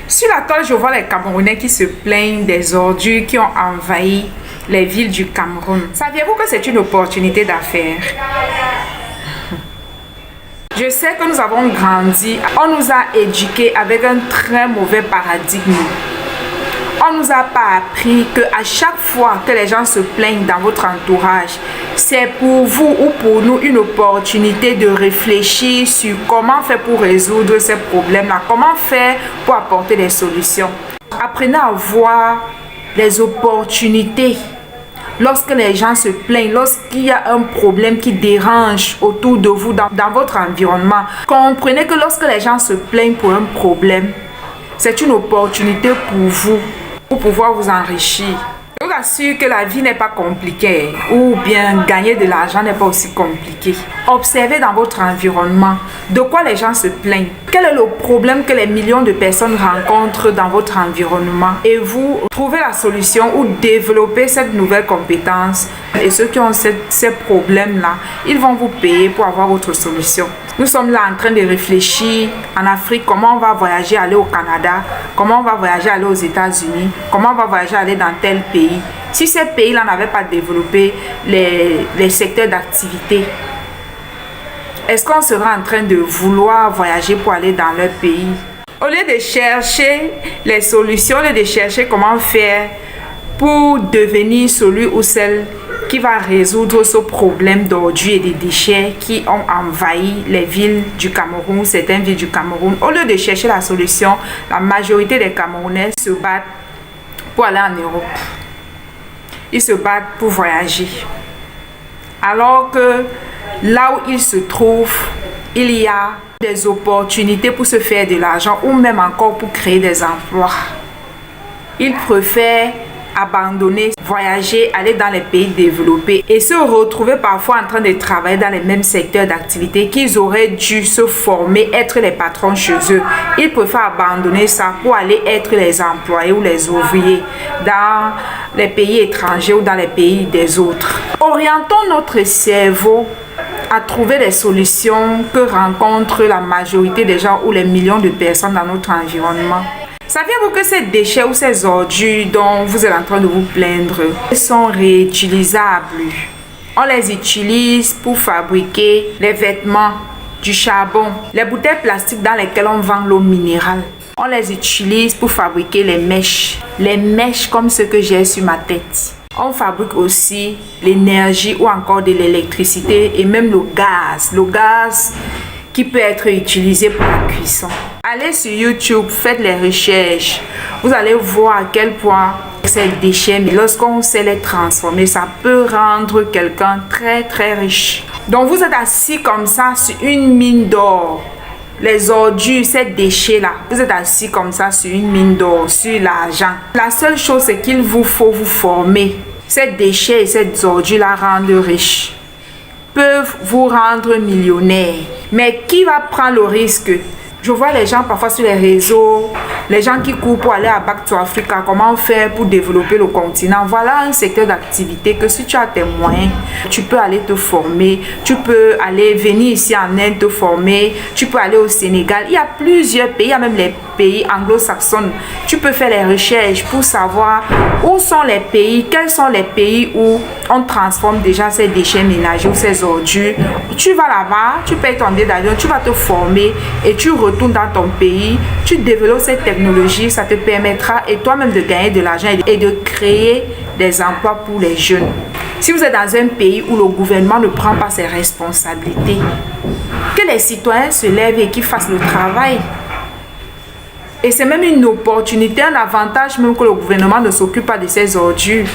Sur la toile, je vois les Camerounais qui se plaignent des ordures qui ont envahi les villes du Cameroun. Saviez-vous que c'est une opportunité d'affaires? Je sais que nous avons grandi, on nous a éduqués avec un très mauvais paradigme. On ne nous a pas appris qu'à chaque fois que les gens se plaignent dans votre entourage, c'est pour vous ou pour nous une opportunité de réfléchir sur comment faire pour résoudre ces problèmes-là, comment faire pour apporter des solutions. Apprenez à voir les opportunités. Lorsque les gens se plaignent, lorsqu'il y a un problème qui dérange autour de vous, dans votre environnement, comprenez que lorsque les gens se plaignent pour un problème, c'est une opportunité pour vous, pour pouvoir vous enrichir. Je vous assure que la vie n'est pas compliquée, ou bien gagner de l'argent n'est pas aussi compliqué. Observez dans votre environnement de quoi les gens se plaignent. Quel est le problème que les millions de personnes rencontrent dans votre environnement? Et vous trouvez la solution ou développez cette nouvelle compétence. Et ceux qui ont ces problèmes-là, ils vont vous payer pour avoir votre solution. Nous sommes là en train de réfléchir en Afrique, comment on va voyager, aller au Canada, comment on va voyager, aller aux États-Unis, comment on va voyager, aller dans tel pays. Si ces pays-là n'avaient pas développé les secteurs d'activité, est-ce qu'on sera en train de vouloir voyager pour aller dans leur pays? Au lieu de chercher les solutions, au lieu de chercher comment faire pour devenir celui ou celle qui va résoudre ce problème d'ordures et de déchets qui ont envahi les villes du Cameroun, certaines villes du Cameroun. Au lieu de chercher la solution, la majorité des Camerounais se battent pour aller en Europe. Ils se battent pour voyager. Alors que là où ils se trouvent, il y a des opportunités pour se faire de l'argent ou même encore pour créer des emplois. Ils préfèrent abandonner, voyager, aller dans les pays développés et se retrouver parfois en train de travailler dans les mêmes secteurs d'activité qu'ils auraient dû se former, être les patrons chez eux. Ils préfèrent abandonner ça pour aller être les employés ou les ouvriers dans les pays étrangers ou dans les pays des autres. Orientons notre cerveau à trouver des solutions que rencontrent la majorité des gens ou les millions de personnes dans notre environnement. Saviez-vous que ces déchets ou ces ordures dont vous êtes en train de vous plaindre sont réutilisables? On les utilise pour fabriquer les vêtements, du charbon, les bouteilles plastiques dans lesquelles on vend l'eau minérale. On les utilise pour fabriquer les mèches comme ce que j'ai sur ma tête. On fabrique aussi l'énergie ou encore de l'électricité et même le gaz qui peut être utilisé pour la cuisson. Allez sur YouTube, faites les recherches. Vous allez voir à quel point ces déchets, lorsqu'on sait les transformer, ça peut rendre quelqu'un très très riche. Donc vous êtes assis comme ça sur une mine d'or. Les ordures, ces déchets-là, vous êtes assis comme ça sur une mine d'or, sur l'argent. La seule chose, c'est qu'il vous faut vous former. Ces déchets et ces ordures-là rendent riches, peuvent vous rendre millionnaire. Mais qui va prendre le risque? Je vois les gens parfois sur les réseaux, les gens qui courent pour aller à Back to Africa, comment faire pour développer le continent. Voilà un secteur d'activité que si tu as tes moyens, tu peux aller te former, tu peux aller venir ici en Inde te former, tu peux aller au Sénégal. Il y a plusieurs pays, il y a même les pays anglo-saxons. Tu peux faire les recherches pour savoir où sont les pays, quels sont les pays où on transforme déjà ces déchets ménagers ou ces ordures. Tu vas là-bas, tu payes ton billet d'avion, tu vas te former et tu retournes dans ton pays, tu développes cette technologie, ça te permettra et toi-même de gagner de l'argent et de créer des emplois pour les jeunes. Si vous êtes dans un pays où le gouvernement ne prend pas ses responsabilités, que les citoyens se lèvent et qu'ils fassent le travail. Et c'est même une opportunité, un avantage même que le gouvernement ne s'occupe pas de ces ordures.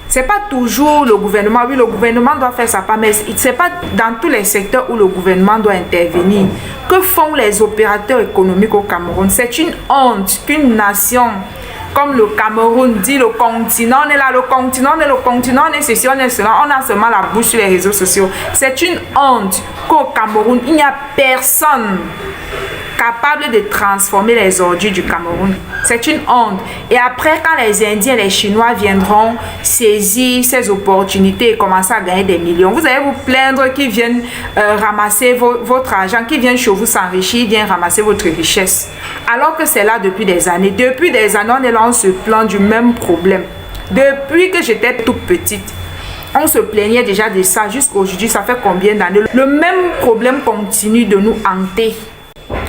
C'est pas toujours le gouvernement. Oui, le gouvernement doit faire sa part, mais c'est pas dans tous les secteurs où le gouvernement doit intervenir. Que font les opérateurs économiques au Cameroun? C'est une honte qu'une nation comme le Cameroun dit le continent, on est là, le continent, on est ceci, on est cela, on a seulement la bouche sur les réseaux sociaux. C'est une honte qu'au Cameroun, il n'y a personne capable de transformer les ordures du Cameroun. C'est une honte. Et après, quand les Indiens et les Chinois viendront saisir ces opportunités et commencer à gagner des millions, vous allez vous plaindre qu'ils viennent ramasser votre argent, qu'ils viennent chez vous s'enrichir, ils viennent ramasser votre richesse. Alors que c'est là depuis des années. Depuis des années, on est là, on se plaint du même problème. Depuis que j'étais toute petite, on se plaignait déjà de ça. Jusqu'à aujourd'hui, ça fait combien d'années? Le même problème continue de nous hanter.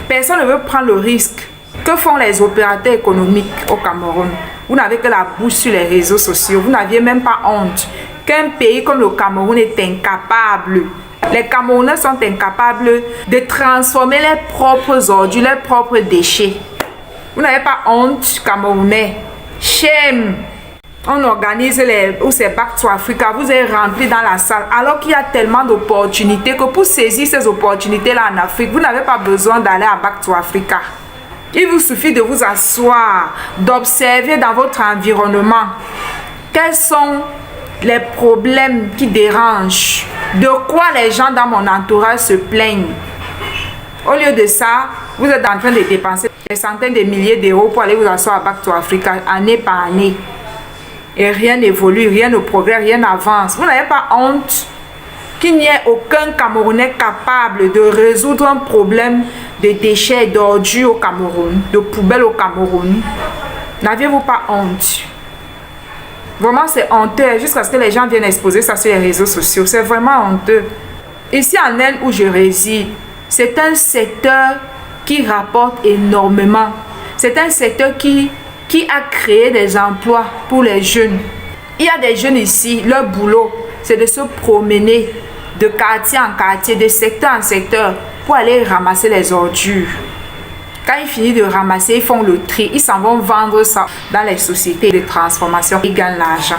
Personne ne veut prendre le risque. Que font les opérateurs économiques au Cameroun? Vous n'avez que la bouche sur les réseaux sociaux. Vous n'aviez même pas honte qu'un pays comme le Cameroun est incapable. Les Camerounais sont incapables de transformer leurs propres ordures, leurs propres déchets. Vous n'avez pas honte, Camerounais. Shame. On organise où c'est Back to Africa, vous êtes rempli dans la salle, alors qu'il y a tellement d'opportunités que pour saisir ces opportunités-là en Afrique, vous n'avez pas besoin d'aller à Back to Africa. Il vous suffit de vous asseoir, d'observer dans votre environnement quels sont les problèmes qui dérangent, de quoi les gens dans mon entourage se plaignent. Au lieu de ça, vous êtes en train de dépenser des centaines de milliers d'euros pour aller vous asseoir à Back to Africa année par année. Et rien n'évolue, rien ne progresse, rien n'avance. Vous n'avez pas honte qu'il n'y ait aucun Camerounais capable de résoudre un problème de déchets, d'ordures au Cameroun, de poubelles au Cameroun? N'aviez-vous pas honte? Vraiment, c'est honteux jusqu'à ce que les gens viennent exposer ça sur les réseaux sociaux. C'est vraiment honteux. Ici en Inde où je réside, c'est un secteur qui rapporte énormément. C'est un secteur qui a créé des emplois pour les jeunes. Il y a des jeunes ici, leur boulot, c'est de se promener de quartier en quartier, de secteur en secteur, pour aller ramasser les ordures. Quand ils finissent de ramasser, ils font le tri, ils s'en vont vendre ça dans les sociétés de transformation, ils gagnent l'argent.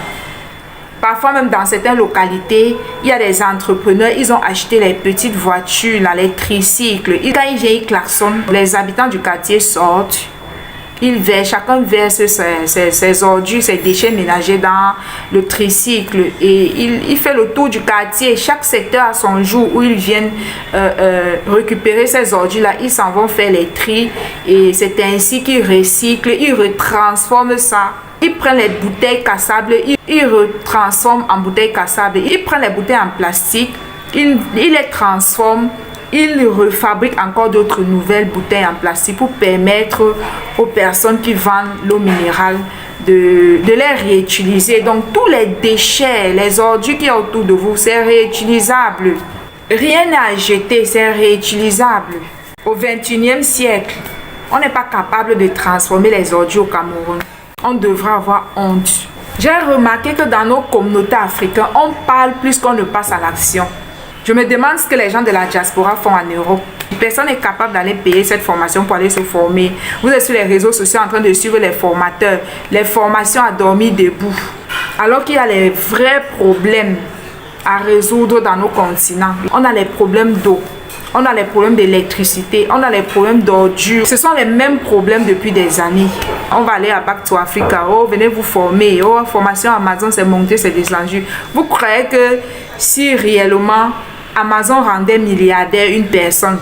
Parfois même dans certaines localités, il y a des entrepreneurs, ils ont acheté les petites voitures, là, les tricycles. Quand ils viennent, ils klaxonnent, les habitants du quartier sortent. Chacun verse ses ordures, ses déchets ménagers dans le tricycle et il fait le tour du quartier. Chaque secteur a son jour où ils viennent récupérer ces ordures-là. Ils s'en vont faire les tris et c'est ainsi qu'ils recyclent, ils retransforment ça. Ils prennent les bouteilles cassables, ils retransforment en bouteilles cassables. Ils prennent les bouteilles en plastique, ils les transforment. Ils refabriquent encore d'autres nouvelles bouteilles en plastique pour permettre aux personnes qui vendent l'eau minérale de les réutiliser. Donc tous les déchets, les ordures qui sont autour de vous, c'est réutilisable. Rien n'est à jeter, c'est réutilisable. Au 21e siècle, on n'est pas capable de transformer les ordures au Cameroun. On devrait avoir honte. J'ai remarqué que dans nos communautés africaines, on parle plus qu'on ne passe à l'action. Je me demande ce que les gens de la diaspora font en Europe. Personne n'est capable d'aller payer cette formation pour aller se former. Vous êtes sur les réseaux sociaux en train de suivre les formateurs, les formations à dormir debout. Alors qu'il y a les vrais problèmes à résoudre dans nos continents. On a les problèmes d'eau, on a les problèmes d'électricité, on a les problèmes d'ordures. Ce sont les mêmes problèmes depuis des années. On va aller à Back to Africa. Oh, venez vous former. Oh, formation Amazon, c'est monté, c'est descendu. Vous croyez que si réellement Amazon rendait milliardaire une personne,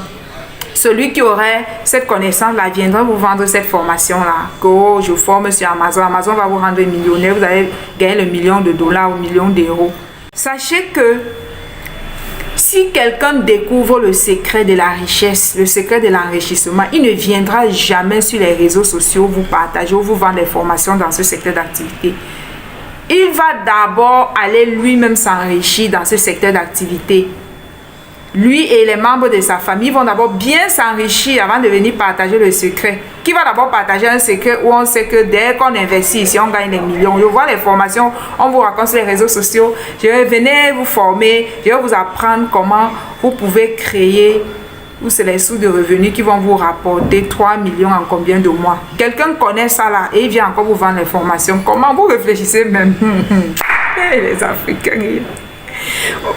celui qui aurait cette connaissance-là viendra vous vendre cette formation-là. Que oh, je forme sur Amazon. Amazon va vous rendre millionnaire. Vous allez gagner le million de dollars ou million d'euros. Sachez que si quelqu'un découvre le secret de la richesse, le secret de l'enrichissement, il ne viendra jamais sur les réseaux sociaux vous partager ou vous vendre des formations dans ce secteur d'activité. Il va d'abord aller lui-même s'enrichir dans ce secteur d'activité. Lui et les membres de sa famille vont d'abord bien s'enrichir avant de venir partager le secret. Qui va d'abord partager un secret où on sait que dès qu'on investit ici, on gagne des millions. Je vois les formations, on vous raconte sur les réseaux sociaux. Je vais venir vous former, je vais vous apprendre comment vous pouvez créer, ou c'est les sous de revenus qui vont vous rapporter 3 millions en combien de mois. Quelqu'un connaît ça là et il vient encore vous vendre les formations. Comment vous réfléchissez même? Les Africains.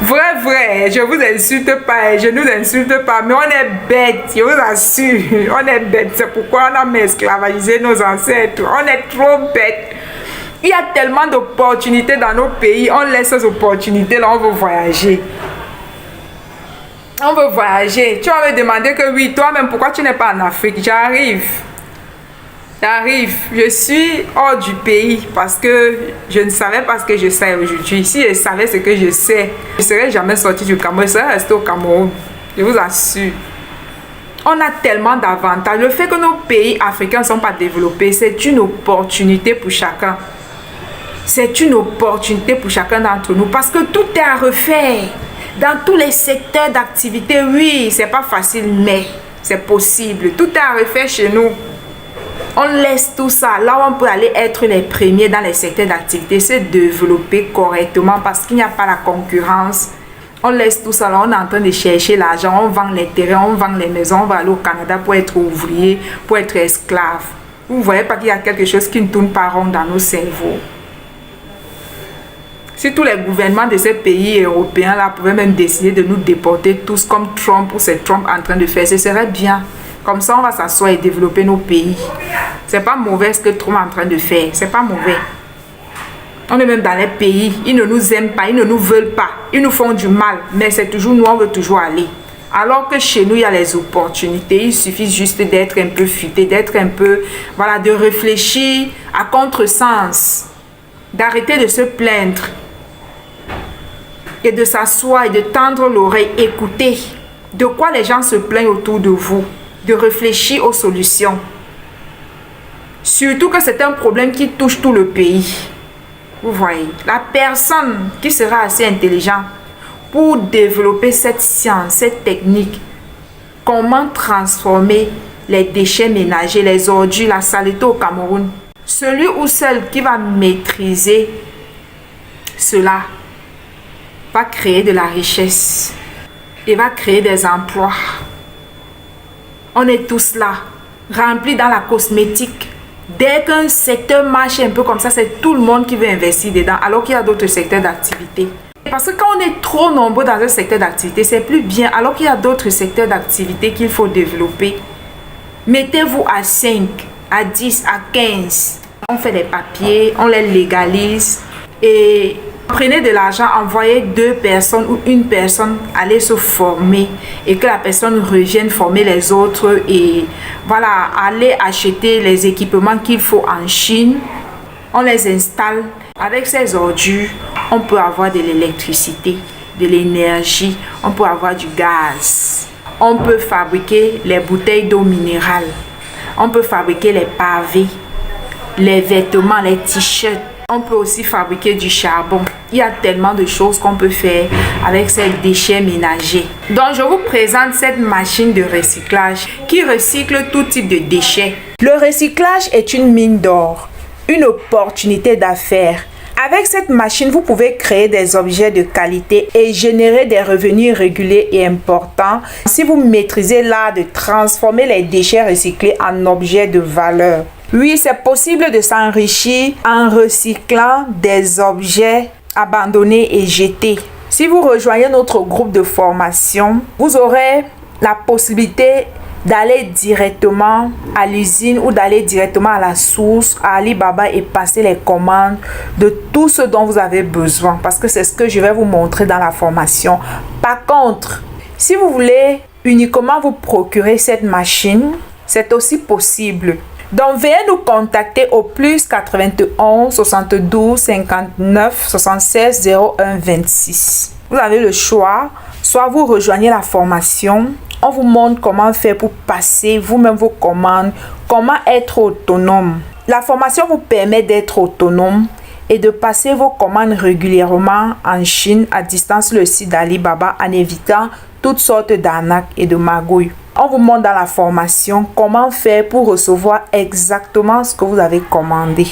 Vrai, je vous insulte pas, je nous insulte pas, mais on est bêtes, je vous assure, on est bêtes. C'est pourquoi on a esclavagisé nos ancêtres, on est trop bêtes. Il y a tellement d'opportunités dans nos pays, on laisse ces opportunités là, on veut voyager. On veut voyager. Tu vas me demander que oui, toi-même, pourquoi tu n'es pas en Afrique? J'arrive. Je suis hors du pays parce que je ne savais pas ce que je sais aujourd'hui. Si je savais ce que je sais, je ne serais jamais sorti du Cameroun, je serais resté au Cameroun. Je vous assure. On a tellement d'avantages. Le fait que nos pays africains ne sont pas développés, c'est une opportunité pour chacun. C'est une opportunité pour chacun d'entre nous parce que tout est à refaire. Dans tous les secteurs d'activité, oui, c'est pas facile, mais c'est possible. Tout est à refaire chez nous. On laisse tout ça. Là où on peut aller être les premiers dans les secteurs d'activité, c'est développer correctement parce qu'il n'y a pas la concurrence. On laisse tout ça là, on est en train de chercher l'argent, on vend les terrains, on vend les maisons, on va aller au Canada pour être ouvrier, pour être esclave. Vous ne voyez pas qu'il y a quelque chose qui ne tourne pas rond dans nos cerveaux. Si tous les gouvernements de ces pays européens là pouvaient même décider de nous déporter tous comme Trump ou c'est Trump en train de faire, ce serait bien. Comme ça, on va s'asseoir et développer nos pays. C'est pas mauvais ce que Trump est en train de faire. C'est pas mauvais. On est même dans les pays. Ils ne nous aiment pas. Ils ne nous veulent pas. Ils nous font du mal. Mais c'est toujours nous, on veut toujours aller. Alors que chez nous, il y a les opportunités. Il suffit juste d'être un peu futé, d'être un peu, voilà, de réfléchir à contresens. D'arrêter de se plaindre. Et de s'asseoir et de tendre l'oreille, écouter. De quoi les gens se plaignent autour de vous. De réfléchir aux solutions. Surtout que c'est un problème qui touche tout le pays. Vous voyez, la personne qui sera assez intelligente pour développer cette science, cette technique, comment transformer les déchets ménagers, les ordures, la saleté au Cameroun. Celui ou celle qui va maîtriser cela va créer de la richesse et va créer des emplois. On est tous là, remplis dans la cosmétique. Dès qu'un secteur marche un peu comme ça, c'est tout le monde qui veut investir dedans, alors qu'il y a d'autres secteurs d'activité. Parce que quand on est trop nombreux dans un secteur d'activité, c'est plus bien, alors qu'il y a d'autres secteurs d'activité qu'il faut développer. Mettez-vous à 5, à 10, à 15. On fait les papiers, on les légalise et prenez de l'argent, envoyez 2 personnes ou une personne aller se former et que la personne revienne former les autres et voilà, aller acheter les équipements qu'il faut en Chine. On les installe. Avec ces ordures, on peut avoir de l'électricité, de l'énergie, on peut avoir du gaz. On peut fabriquer les bouteilles d'eau minérale. On peut fabriquer les pavés, les vêtements, les t-shirts. On peut aussi fabriquer du charbon. Il y a tellement de choses qu'on peut faire avec ces déchets ménagers. Donc, je vous présente cette machine de recyclage qui recycle tout type de déchets. Le recyclage est une mine d'or, une opportunité d'affaires. Avec cette machine, vous pouvez créer des objets de qualité et générer des revenus réguliers et importants si vous maîtrisez l'art de transformer les déchets recyclés en objets de valeur. Oui, c'est possible de s'enrichir en recyclant des objets abandonnés et jetés. Si vous rejoignez notre groupe de formation, vous aurez la possibilité d'aller directement à l'usine ou d'aller directement à la source, à Alibaba et passer les commandes de tout ce dont vous avez besoin. Parce que c'est ce que je vais vous montrer dans la formation. Par contre, si vous voulez uniquement vous procurer cette machine, c'est aussi possible. Donc, veuillez nous contacter au plus 91 72 59 76 01 26. Vous avez le choix, soit vous rejoignez la formation, on vous montre comment faire pour passer vous-même vos commandes, comment être autonome. La formation vous permet d'être autonome et de passer vos commandes régulièrement en Chine à distance sur le site d'Alibaba en évitant toutes sortes d'arnaques et de magouilles. On vous montre dans la formation comment faire pour recevoir exactement ce que vous avez commandé.